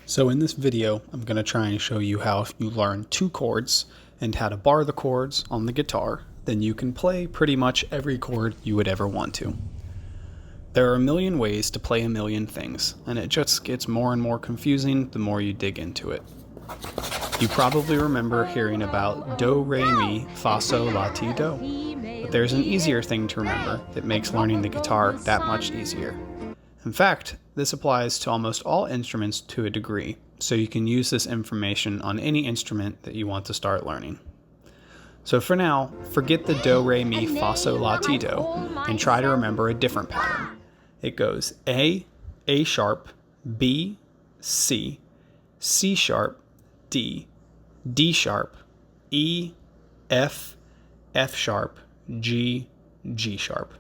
So in this video, I'm going to try and show you how if you learn two chords and how to bar the chords on the guitar, then you can play pretty much every chord you would ever want to. There are a million ways to play a million things, and it just gets more and more confusing the more you dig into it. You probably remember hearing about do, re, mi, fa, sol, la, ti, do. But there's an easier thing to remember that makes learning the guitar that much easier. In fact, this applies to almost all instruments to a degree, so you can use this information on any instrument that you want to start learning. So for now, forget the do, re, mi, fa, sol, la, ti, do, and try to remember a different pattern. It goes A sharp, B, C, C sharp, D, D sharp, E, F, F sharp, G, G sharp.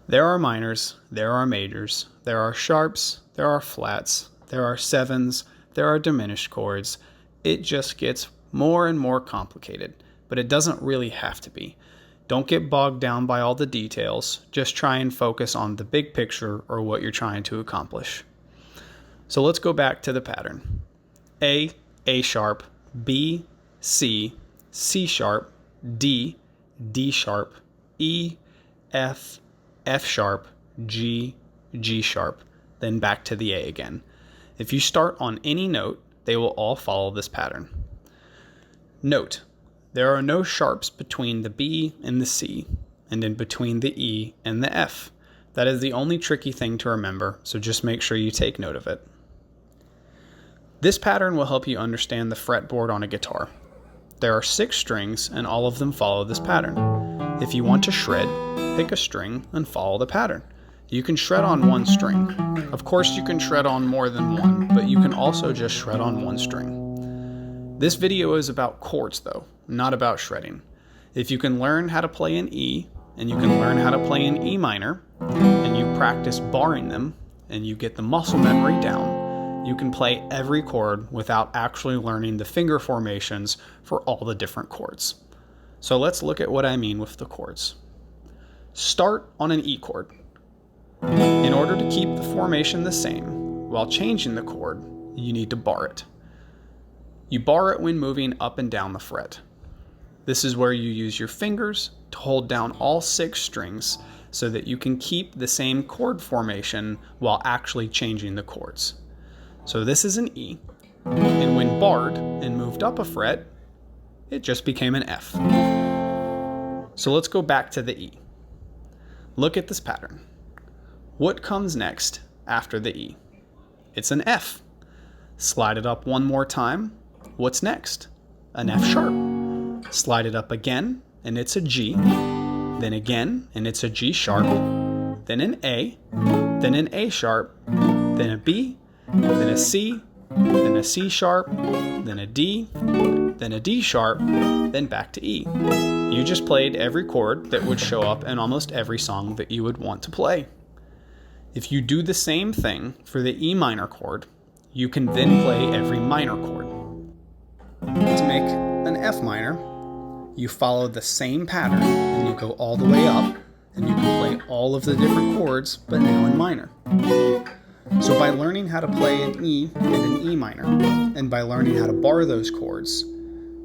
There are minors, there are majors, there are sharps, there are flats, there are sevens, there are diminished chords. It just gets more and more complicated, but it doesn't really have to be. Don't get bogged down by all the details, just try and focus on the big picture or what you're trying to accomplish. So let's go back to the pattern. A sharp, B, C, C sharp, D, D sharp, E, F, F sharp, G, G sharp, then back to the A again. If you start on any note, they will all follow this pattern. Note, there are no sharps between the B and the C, and in between the E and the F. That is the only tricky thing to remember, so just make sure you take note of it. This pattern will help you understand the fretboard on a guitar. There are 6 strings, and all of them follow this pattern. If you want to shred, pick a string and follow the pattern. You can shred on one string. Of course, you can shred on more than one, but you can also just shred on one string. This video is about chords though, not about shredding. If you can learn how to play an E, and you can learn how to play an E minor, and you practice barring them, and you get the muscle memory down, you can play every chord without actually learning the finger formations for all the different chords. So let's look at what I mean with the chords. Start on an E chord. In order to keep the formation the same, while changing the chord, you need to bar it. You bar it when moving up and down the fret. This is where you use your fingers to hold down all 6 strings so that you can keep the same chord formation while actually changing the chords. So this is an E, and when barred and moved up a fret, it just became an F. So let's go back to the E. Look at this pattern. What comes next after the E? It's an F. Slide it up one more time. What's next? An F sharp. Slide it up again, and it's a G. Then again, and it's a G sharp. Then an A. Then an A sharp. Then a B. Then a C. Then a C sharp. Then a D. Then a D sharp, then back to E. You just played every chord that would show up in almost every song that you would want to play. If you do the same thing for the E minor chord, you can then play every minor chord. To make an F minor, you follow the same pattern and you go all the way up, and you can play all of the different chords, but now in minor. So by learning how to play an E and an E minor, and by learning how to bar those chords,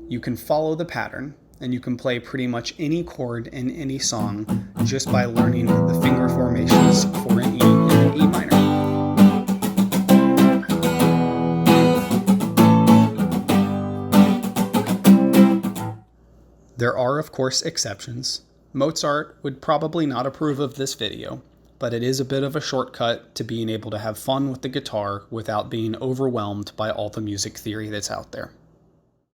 you can follow the pattern, and you can play pretty much any chord in any song just by learning the finger formations for an E and an E minor. There are, of course, exceptions. Mozart would probably not approve of this video, but it is a bit of a shortcut to being able to have fun with the guitar without being overwhelmed by all the music theory that's out there.